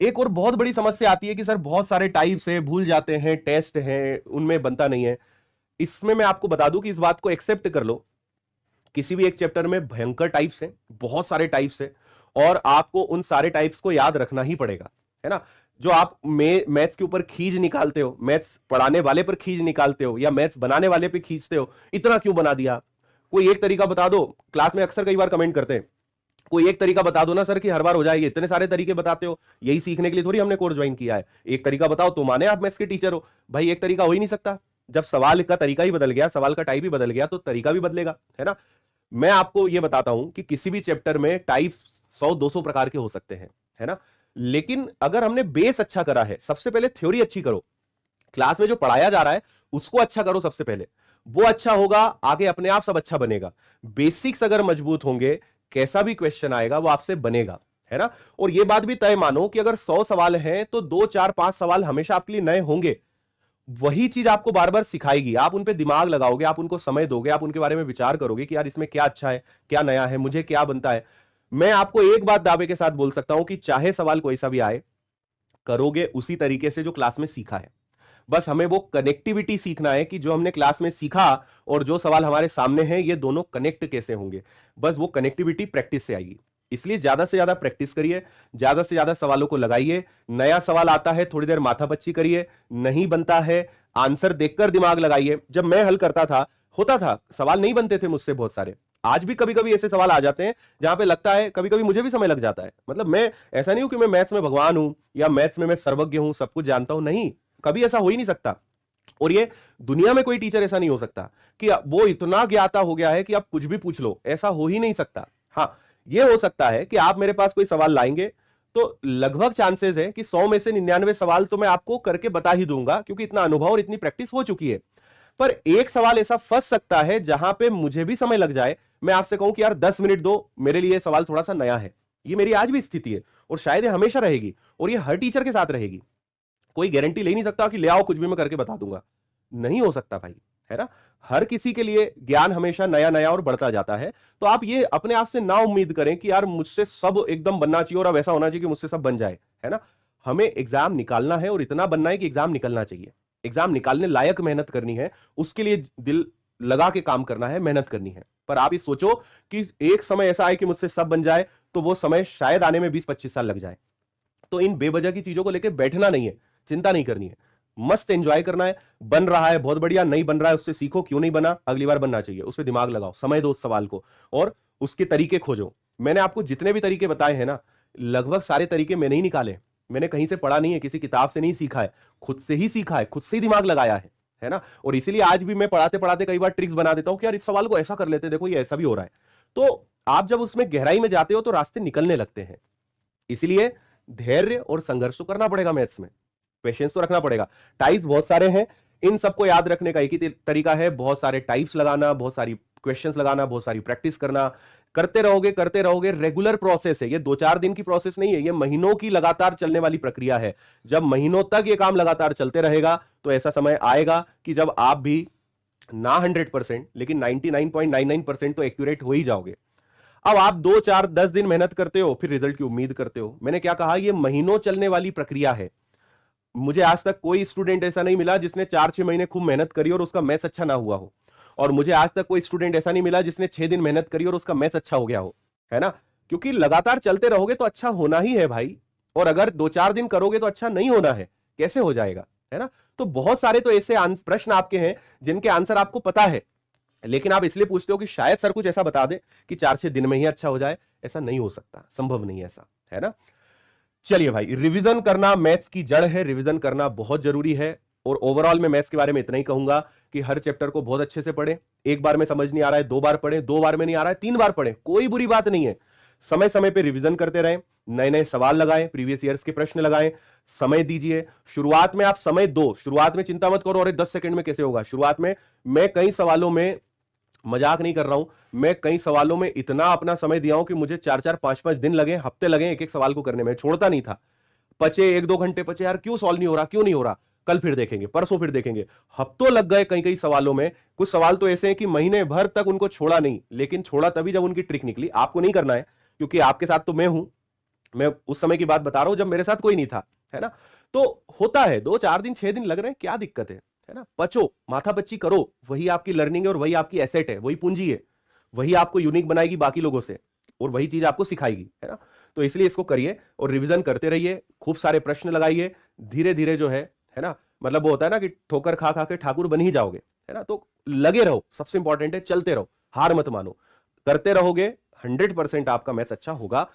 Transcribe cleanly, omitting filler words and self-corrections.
एक और बहुत बड़ी समस्या आती है कि सर बहुत सारे टाइप्स है, भूल जाते हैं, टेस्ट है, उनमें बनता नहीं है। इसमें मैं आपको बता दूं कि इस बात को एक्सेप्ट कर लो, किसी भी एक चैप्टर में भयंकर टाइप्स हैं, बहुत सारे टाइप्स हैं, और आपको उन सारे टाइप्स को याद रखना ही पड़ेगा, है ना। जो आप मैथ्स के ऊपर खींच निकालते हो, मैथ्स पढ़ाने वाले पर खींच निकालते हो या मैथ्स बनाने वाले पे खींचते हो, इतना क्यों बना दिया, कोई एक तरीका बता दो। क्लास में अक्सर कई बार कमेंट करते हैं, कोई एक तरीका बता दो ना सर कि हर बार हो जाएगी, इतने सारे तरीके बताते हो, यही सीखने के लिए थोड़ी हमने कोर्स ज्वाइन किया है, एक तरीका बताओ तो माने आप मैथ्स के टीचर हो। भाई एक तरीका हो ही नहीं सकता, जब सवाल का तरीका ही बदल गया, सवाल का टाइप ही बदल गया, तो तरीका भी बदलेगा, है ना। मैं आपको यह बताता हूं कि किसी भी चैप्टर में टाइप्स 100-200 प्रकार के हो सकते हैं, है ना। लेकिन अगर हमने बेस अच्छा करा है, सबसे पहले थ्योरी अच्छी करो, क्लास में जो पढ़ाया जा रहा है उसको अच्छा करो सबसे पहले, वो अच्छा होगा, आगे अपने आप सब अच्छा बनेगा। बेसिक्स अगर मजबूत होंगे, कैसा भी क्वेश्चन आएगा वो आपसे बनेगा, है ना। और ये बात भी तय मानो कि अगर 100 सवाल हैं तो 2 4 5 सवाल हमेशा आपके लिए नए होंगे। वही चीज आपको बार बार सिखाएगी, आप उन पे दिमाग लगाओगे, आप उनको समय दोगे, आप उनके बारे में विचार करोगे कि यार इसमें क्या अच्छा है, क्या नया है, मुझे क्या बनता है। मैं आपको एक बात दावे के साथ बोल सकता हूं कि चाहे सवाल कोई सा भी आए, करोगे उसी तरीके से जो क्लास में सीखा है। बस हमें वो कनेक्टिविटी सीखना है कि जो हमने क्लास में सीखा और जो सवाल हमारे सामने हैं, ये दोनों कनेक्ट कैसे होंगे। बस वो कनेक्टिविटी प्रैक्टिस से आएगी। इसलिए ज्यादा से ज्यादा प्रैक्टिस करिए, ज्यादा से ज्यादा सवालों को लगाइए। नया सवाल आता है, थोड़ी देर माथापच्ची करिए, नहीं बनता है, आंसर देखकर दिमाग लगाइए। जब मैं हल करता था, होता था सवाल नहीं बनते थे मुझसे बहुत सारे, आज भी कभी कभी ऐसे सवाल आ जाते हैं जहां पे लगता है, कभी कभी मुझे भी समय लग जाता है। मतलब मैं ऐसा नहीं हूं कि मैं मैथ्स में भगवान हूं या मैथ्स में मैं सर्वज्ञ हूं, सब कुछ जानता हूं, नहीं, कभी ऐसा हो ही नहीं सकता। और ये दुनिया में कोई टीचर ऐसा नहीं हो सकता कि वो इतना ज्ञाता हो गया है कि आप कुछ भी पूछ लो, ऐसा हो ही नहीं सकता। हाँ, ये हो सकता है कि आप मेरे पास कोई सवाल लाएंगे तो लगभग चांसेस है कि 100 में से 99 सवाल तो मैं आपको करके बता ही दूंगा, क्योंकि इतना अनुभव और इतनी प्रैक्टिस हो चुकी है। पर एक सवाल ऐसा फंस सकता है जहां पे मुझे भी समय लग जाए, मैं आपसे कहूं कि यार 10 मिनट दो, मेरे लिए सवाल थोड़ा सा नया है। ये मेरी आज भी स्थिति है और शायद ये हमेशा रहेगी, और ये हर टीचर के साथ रहेगी। कोई गारंटी ले नहीं सकता कि ले आओ कुछ भी मैं करके बता दूंगा, नहीं हो सकता भाई, है ना। हर किसी के लिए ज्ञान हमेशा नया नया और बढ़ता जाता है। तो आप ये अपने आप से ना उम्मीद करें कि यार मुझसे सब एकदम बनना चाहिए और अब ऐसा होना चाहिए कि मुझसे सब बन जाए, है ना। हमें एग्जाम निकालना है और इतना बनना है कि एग्जाम निकलना चाहिए, एग्जाम निकालने लायक मेहनत करनी है, उसके लिए दिल लगा के काम करना है, मेहनत करनी है। पर आप ये सोचो कि एक समय ऐसा आए कि मुझसे सब बन जाए, तो वो समय शायद आने में 20-25 साल लग जाए। तो इन बेवजह की चीजों को लेकर बैठना नहीं है, चिंता नहीं करनी है, मस्त एंजॉय करना है। बन रहा है बहुत बढ़िया, नहीं बन रहा है उससे सीखो, क्यों नहीं बना, अगली बार बनना चाहिए, उस पर दिमाग लगाओ, समय दो उस सवाल को, और उसके तरीके खोजो। मैंने आपको जितने भी तरीके बताए हैं ना, लगभग सारे तरीके मैंने ही निकाले, मैंने कहीं से पढ़ा नहीं है, किसी किताब से नहीं सीखा है, खुद से ही सीखा है, खुद से ही दिमाग लगाया है ना। और इसीलिए आज भी मैं पढ़ाते पढ़ाते कई बार ट्रिक्स बना देता हूं कि यार इस सवाल को ऐसा कर लेते हैं, देखो ये ऐसा भी हो रहा है। तो आप जब उसमें गहराई में जाते हो तो रास्ते निकलने लगते हैं। इसलिए धैर्य और संघर्ष तो करना पड़ेगा, मैथ्स में पेशेंस तो रखना पड़ेगा। टाइप्स बहुत सारे हैं, इन सबको याद रखने का एक ही तरीका है, बहुत सारे टाइप्स लगाना, बहुत सारी क्वेश्चंस लगाना, बहुत सारी प्रैक्टिस करना। करते रहोगे, रेगुलर प्रोसेस है ये, 2-4 दिन की प्रोसेस नहीं है, ये महीनों की लगातार चलने वाली प्रक्रिया है। जब महीनों तक ये काम लगातार चलते रहेगा तो ऐसा समय आएगा कि जब आप भी ना 100% लेकिन 99.99% तो एक्यूरेट हो ही जाओगे। अब आप 2-4-10 दिन मेहनत करते हो, फिर रिजल्ट की उम्मीद करते हो। मैंने क्या कहा, ये महीनों चलने वाली प्रक्रिया है। मुझे आज तक कोई स्टूडेंट ऐसा नहीं मिला जिसने 4-6 महीने खूब मेहनत करी और उसका मैथ्स अच्छा ना हुआ हो, और मुझे आज तक कोई स्टूडेंट ऐसा नहीं मिला जिसने 6 दिन मेहनत करी और उसका मैथ्स अच्छा हो गया हो, है ना। क्योंकि लगातार चलते रहोगे तो अच्छा होना ही है भाई, और अगर 2-4 दिन करोगे तो अच्छा नहीं होना है, कैसे हो जाएगा, है ना। तो बहुत सारे तो ऐसे प्रश्न आपके हैं जिनके आंसर आपको पता है, लेकिन आप इसलिए पूछते हो कि शायद सर कुछ ऐसा बता दे कि 4-6 दिन में ही अच्छा हो जाए। ऐसा नहीं हो सकता, संभव नहीं है ऐसा, है ना। चलिए भाई, रिवीजन करना मैथ्स की जड़ है, रिवीजन करना बहुत जरूरी है। और ओवरऑल मैं मैथ्स के बारे में इतना ही कहूंगा कि हर चैप्टर को बहुत अच्छे से पढ़ें। एक बार में समझ नहीं आ रहा है 2 बार पढ़ें, 2 बार में नहीं आ रहा है 3 बार पढ़ें, कोई बुरी बात नहीं है। समय समय पे रिवीजन करते रहें, नए नए सवाल लगाएं, प्रीवियस ईयर्स के प्रश्न लगाएं, समय दीजिए। शुरुआत में आप समय दो, शुरुआत में चिंता मत करो और 10 सेकंड में कैसे होगा। शुरुआत में मैं कई सवालों में, मजाक नहीं कर रहा हूं, मैं कई सवालों में इतना अपना समय दिया हूं कि मुझे 4-4 5-5 दिन लगे, हफ्ते लगे एक एक सवाल को करने में, छोड़ता नहीं था। पचे 1-2 घंटे पचे, यार क्यों सॉल्व नहीं हो रहा, क्यों नहीं हो रहा, कल फिर देखेंगे, परसों फिर देखेंगे, हफ्तों लग गए कई कई सवालों में। कुछ सवाल तो ऐसे हैं कि महीने भर तक उनको छोड़ा नहीं, लेकिन छोड़ा तभी जब उनकी ट्रिक निकली। आपको नहीं करना है, क्योंकि आपके साथ तो मैं हूं, मैं उस समय की बात बता रहा हूं जब मेरे साथ कोई नहीं था, है ना। तो होता है 2 4 दिन 6 दिन लग रहे हैं, क्या दिक्कत है ना। पचो, माथा पच्ची करो, वही आपकी लर्निंग है और वही आपकी एसेट है, वही पूंजी है, वही आपको यूनिक बनाएगी बाकी लोगों से, और वही चीज आपको सिखाएगी, है ना। तो इसलिए इसको करिए और रिवीजन करते रहिए, खूब सारे प्रश्न लगाइए, धीरे धीरे जो है ना, मतलब वो होता है ना कि ठोकर खा खा के ठाकुर बन ही जाओगे, है ना। तो लगे रहो, सबसे इंपॉर्टेंट है, चलते रहो, हार मत मानो, करते रहोगे 100% आपका मैथ्स अच्छा होगा।